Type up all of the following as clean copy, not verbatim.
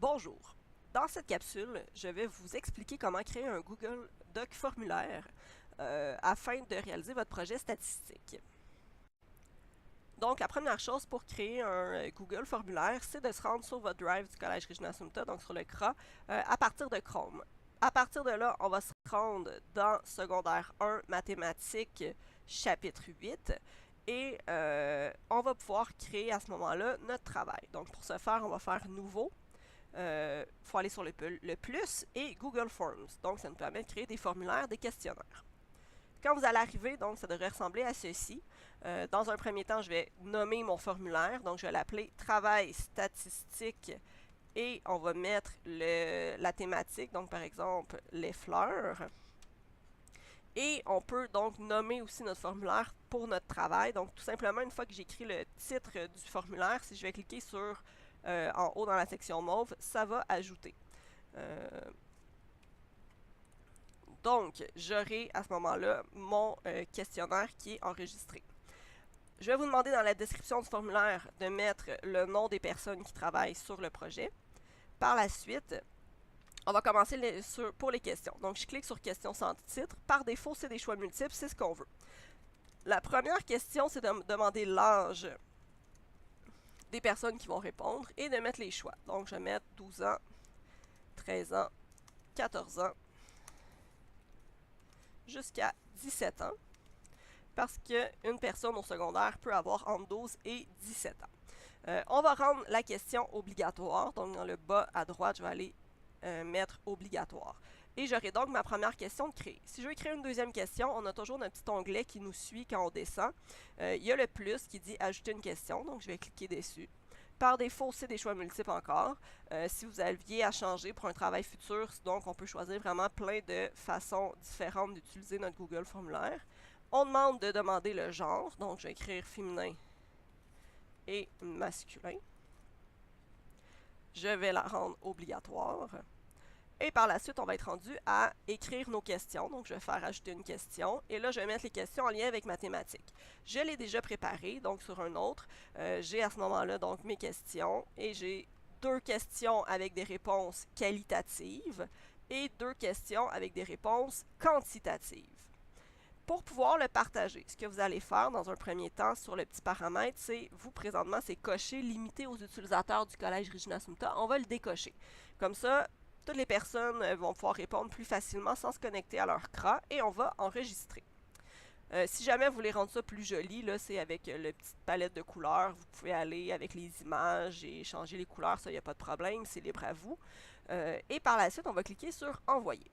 Bonjour. Dans cette capsule, je vais vous expliquer comment créer un Google Doc formulaire afin de réaliser votre projet statistique. Donc, la première chose pour créer un Google formulaire, c'est de se rendre sur votre Drive du Collège Regina Assumpta, donc sur le CRA, à partir de Chrome. À partir de là, on va se rendre dans secondaire 1, mathématiques, chapitre 8, et on va pouvoir créer à ce moment-là notre travail. Donc, pour ce faire, on va faire Nouveau. Faut aller sur le plus et Google Forms. Donc, ça nous permet de créer des formulaires, des questionnaires. Quand vous allez arriver, donc, ça devrait ressembler à ceci. Dans un premier temps, je vais nommer mon formulaire. Donc, je vais l'appeler Travail statistique et on va mettre la thématique. Donc, par exemple, les fleurs. Et on peut donc nommer aussi notre formulaire pour notre travail. Donc, tout simplement, une fois que j'écris le titre du formulaire, si je vais cliquer sur en haut dans la section mauve, ça va ajouter. Donc, j'aurai à ce moment-là mon questionnaire qui est enregistré. Je vais vous demander dans la description du formulaire de mettre le nom des personnes qui travaillent sur le projet. Par la suite, on va commencer pour les questions. Donc, je clique sur questions sans titre. Par défaut, c'est des choix multiples, c'est ce qu'on veut. La première question, c'est de me demander l'âge des personnes qui vont répondre et de mettre les choix. Donc, je vais mettre 12 ans, 13 ans, 14 ans, jusqu'à 17 ans, parce qu'une personne au secondaire peut avoir entre 12 et 17 ans. On va rendre la question obligatoire. Donc, dans le bas à droite, je vais aller mettre obligatoire. Et j'aurai donc ma première question de créer. Si je veux créer une deuxième question, on a toujours notre petit onglet qui nous suit quand on descend. Il y a le plus qui dit ajouter une question, donc je vais cliquer dessus. Par défaut, c'est des choix multiples encore. Si vous aviez à changer pour un travail futur, donc on peut choisir vraiment plein de façons différentes d'utiliser notre Google formulaire. On demande de demander le genre, donc je vais écrire féminin et masculin. Je vais la rendre obligatoire. Et par la suite, on va être rendu à écrire nos questions. Donc, je vais faire ajouter une question. Et là, je vais mettre les questions en lien avec mathématiques. Je l'ai déjà préparé, donc sur un autre. J'ai à ce moment-là donc mes questions. Et j'ai 2 questions avec des réponses qualitatives et 2 questions avec des réponses quantitatives. Pour pouvoir le partager, ce que vous allez faire dans un premier temps sur le petit paramètre, c'est vous présentement, c'est cocher limité aux utilisateurs du Collège Regina Assumpta. On va le décocher. Comme ça, toutes les personnes vont pouvoir répondre plus facilement sans se connecter à leur CRA et on va enregistrer. Si jamais vous voulez rendre ça plus joli, là, c'est avec la petite palette de couleurs. Vous pouvez aller avec les images et changer les couleurs, ça, il n'y a pas de problème, c'est libre à vous. Et par la suite, on va cliquer sur Envoyer.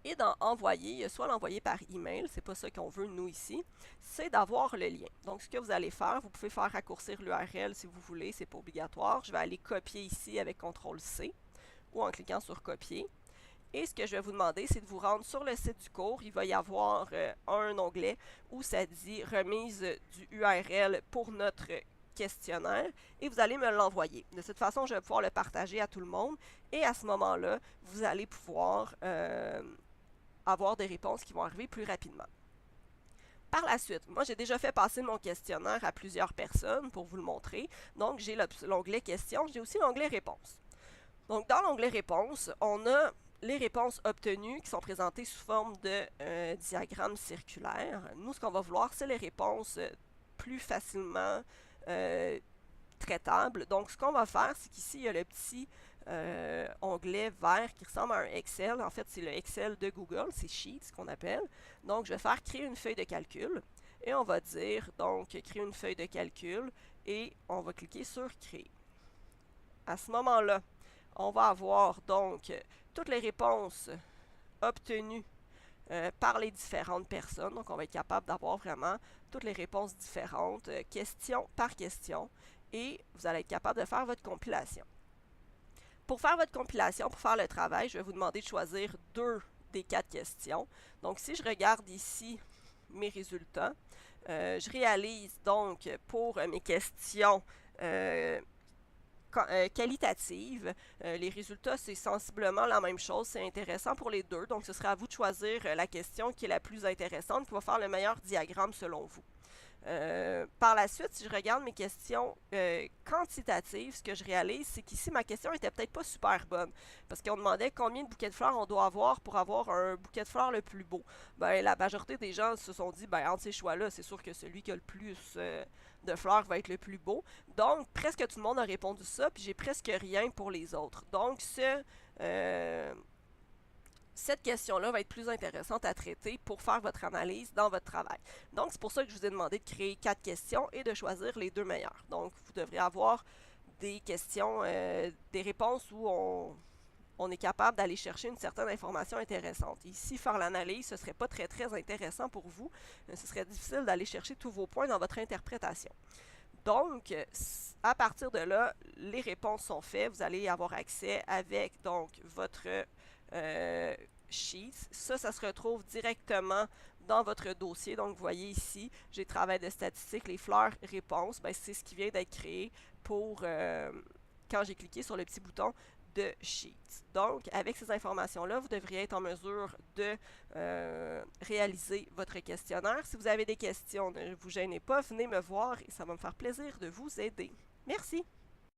Et dans Envoyer, il y a soit l'envoyer par email, c'est pas ça qu'on veut nous ici, c'est d'avoir le lien. Donc, ce que vous allez faire, vous pouvez faire raccourcir l'URL si vous voulez, c'est pas obligatoire. Je vais aller copier ici avec CTRL-C ou en cliquant sur Copier. Et ce que je vais vous demander, c'est de vous rendre sur le site du cours. Il va y avoir un onglet où ça dit remise du URL pour notre questionnaire et vous allez me l'envoyer. De cette façon, je vais pouvoir le partager à tout le monde et à ce moment-là, vous allez pouvoir avoir des réponses qui vont arriver plus rapidement. Par la suite, moi j'ai déjà fait passer mon questionnaire à plusieurs personnes pour vous le montrer. Donc j'ai l'onglet questions, j'ai aussi l'onglet réponses. Donc dans l'onglet réponses, on a les réponses obtenues qui sont présentées sous forme de diagramme circulaire. Nous, ce qu'on va vouloir, c'est les réponses plus facilement traitables. Donc ce qu'on va faire, c'est qu'ici, il y a le petit onglet vert qui ressemble à un Excel. En fait, c'est le Excel de Google, c'est Sheet, ce qu'on appelle. Donc, je vais faire créer une feuille de calcul et on va dire, donc, créer une feuille de calcul et on va cliquer sur Créer. À ce moment-là, on va avoir donc toutes les réponses obtenues par les différentes personnes. Donc, on va être capable d'avoir vraiment toutes les réponses différentes, question par question, et vous allez être capable de faire votre compilation. Pour faire votre compilation, pour faire le travail, je vais vous demander de choisir 2 des 4 questions. Donc, si je regarde ici mes résultats, je réalise donc pour mes questions qualitatives, les résultats, c'est sensiblement la même chose. C'est intéressant pour les deux. Donc, ce sera à vous de choisir la question qui est la plus intéressante, qui va faire le meilleur diagramme selon vous. Par la suite, si je regarde mes questions quantitatives, ce que je réalise, c'est qu'ici, ma question était peut-être pas super bonne. Parce qu'on demandait combien de bouquets de fleurs on doit avoir pour avoir un bouquet de fleurs le plus beau. Ben, la majorité des gens se sont dit, ben, entre ces choix-là, c'est sûr que celui qui a le plus de fleurs va être le plus beau. Donc, presque tout le monde a répondu ça, puis j'ai presque rien pour les autres. Donc, cette question-là va être plus intéressante à traiter pour faire votre analyse dans votre travail. Donc, c'est pour ça que je vous ai demandé de créer 4 questions et de choisir les 2 meilleures. Donc, vous devrez avoir des questions, des réponses où on est capable d'aller chercher une certaine information intéressante. Ici, faire l'analyse, ce ne serait pas très, très intéressant pour vous. Ce serait difficile d'aller chercher tous vos points dans votre interprétation. Donc, à partir de là, les réponses sont faites. Vous allez avoir accès avec donc votre sheet. Ça se retrouve directement dans votre dossier. Donc, vous voyez ici, j'ai travail de statistiques, les fleurs réponses. Ben, c'est ce qui vient d'être créé pour quand j'ai cliqué sur le petit bouton de Sheets. Donc, avec ces informations-là, vous devriez être en mesure de réaliser votre questionnaire. Si vous avez des questions, ne vous gênez pas, venez me voir et ça va me faire plaisir de vous aider. Merci!